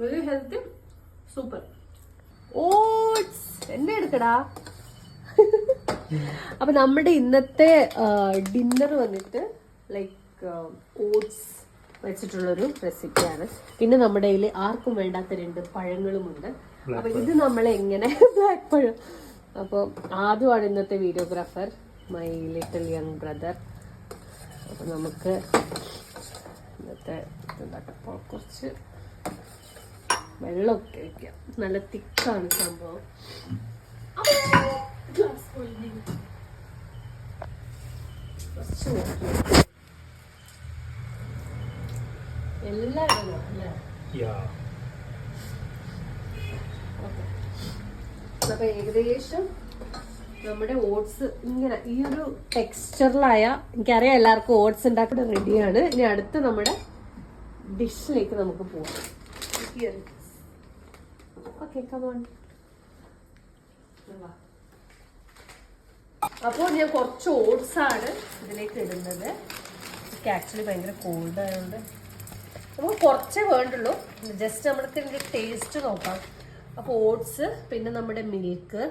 Very healthy, super. Oats എന്നെ എടുക്കടാ. അപ്പൊ നമ്മുടെ ഇന്നത്തെ ഡിന്നർ വന്നിട്ട് ലൈക്ക് ഓട്സ് വെച്ചിട്ടുള്ളൊരു റെസിപ്പിയാണ്. പിന്നെ നമ്മുടെ കയ്യിൽ ആർക്കും വേണ്ടാത്ത 2 പഴങ്ങളുമുണ്ട്. അപ്പൊ ഇത് നമ്മളെങ്ങനെ ബ്ലാക്ക് പഴം. അപ്പോൾ ആദ്യമാണ് ഇന്നത്തെ videographer, my little young brother. അപ്പൊ നമുക്ക് ഇന്നത്തെ ഇതുണ്ടാക്കാം. കുറച്ച് വെള്ളമൊക്കെ വയ്ക്കാം. നല്ല തിക്കാണ് സംഭവം. എല്ലാം അപ്പൊ ഏകദേശം നമ്മുടെ ഓട്സ് ഇങ്ങനെ ഈ ഒരു ടെക്സ്ചറിലായ, എനിക്കറിയാം എല്ലാവർക്കും ഓട്സ് ഉണ്ടാക്കുന്ന റെഡിയാണ്. ഇനി അടുത്ത് നമ്മുടെ ഡിഷിലേക്ക് നമുക്ക് പോവാം. Okay, come on. അപ്പോൾ ഞാൻ കുറച്ച് ഓട്സ് ആണ് ഇതിലേക്ക് ഇടുന്നത്. എനിക്ക് ആക്ച്വലി ഭയങ്കര കോൾഡ് ആയതുകൊണ്ട് നമുക്ക് കുറച്ചേ വേണ്ടുള്ളൂ. ജസ്റ്റ് നമ്മൾക്ക് ഇതിൻ്റെ ടേസ്റ്റ് നോക്കാം. അപ്പോൾ ഓട്സ്, പിന്നെ നമ്മുടെ മിൽക്ക്,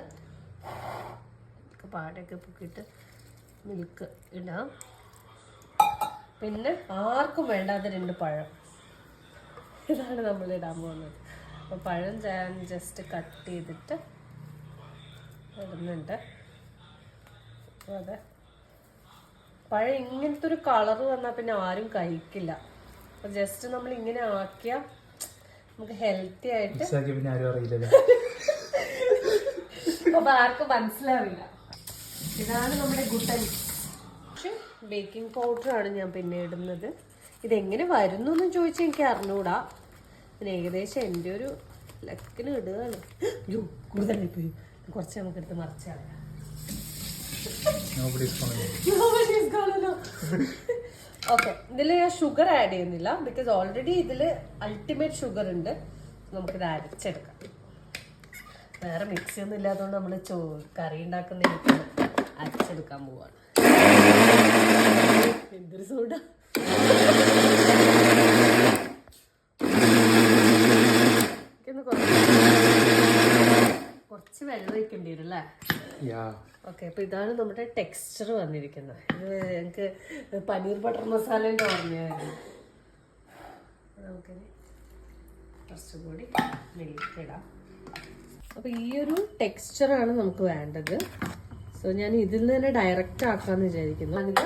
പാടൊക്കെ പൊക്കിയിട്ട് മിൽക്ക് ഇടാം. പിന്നെ ആർക്കും വേണ്ടാത്ത 2 പഴം, ഇതാണ് നമ്മൾ ഇടാൻ പോകുന്നത്. അപ്പോൾ പഴം ഞാൻ ജസ്റ്റ് കട്ട് ചെയ്തിട്ട് ഇടുന്നുണ്ട്. അതെ, പഴം ഇങ്ങനത്തെ ഒരു കളർ വന്നാൽ പിന്നെ ആരും കഴിക്കില്ല. അപ്പൊ ജസ്റ്റ് നമ്മൾ ഇങ്ങനെ ആക്കിയാൽ നമുക്ക് ഹെൽത്തി ആയിട്ട് അപ്പൊ ആർക്കും മനസ്സിലാവില്ല. ഇതാണ് നമ്മുടെ ഗുട്ടൻ. പക്ഷെ ബേക്കിംഗ് പൗഡറാണ് ഞാൻ പിന്നെ ഇടുന്നത്. ഇതെങ്ങനെ വരുന്നു എന്ന് ചോദിച്ചാൽ എനിക്ക് അറിഞ്ഞൂടാ. പിന്നെ ഏകദേശം എൻ്റെ ഒരു ലക്കിന് ഇടുകയാണ്. കൂടുതലായി പോയി. കുറച്ച് നമുക്ക് എടുത്ത് മറിച്ചാണ്. ഓക്കെ, ഇതിൽ ഞാൻ ഷുഗർ ആഡ് ചെയ്യുന്നില്ല. ബിക്കോസ് ഓൾറെഡി ഇതിൽ അൾട്ടിമേറ്റ് ഷുഗർ ഉണ്ട്. നമുക്കിത് അരച്ചെടുക്കാം. വേറെ മിക്സി ഒന്നും ഇല്ലാത്തതുകൊണ്ട് നമ്മൾ കറി ഉണ്ടാക്കുന്ന അരച്ചെടുക്കാൻ പോവാണ്. എന്തൊരു സോഡ. കുറച്ച് വെള്ളം ഒഴിക്കേണ്ടി വരും അല്ലേ? ഓക്കെ, അപ്പൊ ഇതാണ് നമ്മുടെ ടെക്സ്ചർ വന്നിരിക്കുന്നത്. ഇത് എനിക്ക് പനീർ ബട്ടർ മസാലേൻ്റെ ഓർമ്മയായിരുന്നു. നമുക്കിനി കുറച്ചുകൂടി മിൽക്ക് ഇടാം. അപ്പൊ ഈ ഒരു ടെക്സ്ചറാണ് നമുക്ക് വേണ്ടത്. സോ ഞാൻ ഇതിൽ നിന്ന് തന്നെ ഡയറക്റ്റ് ആക്കാന്ന് വിചാരിക്കുന്നു. അതിന്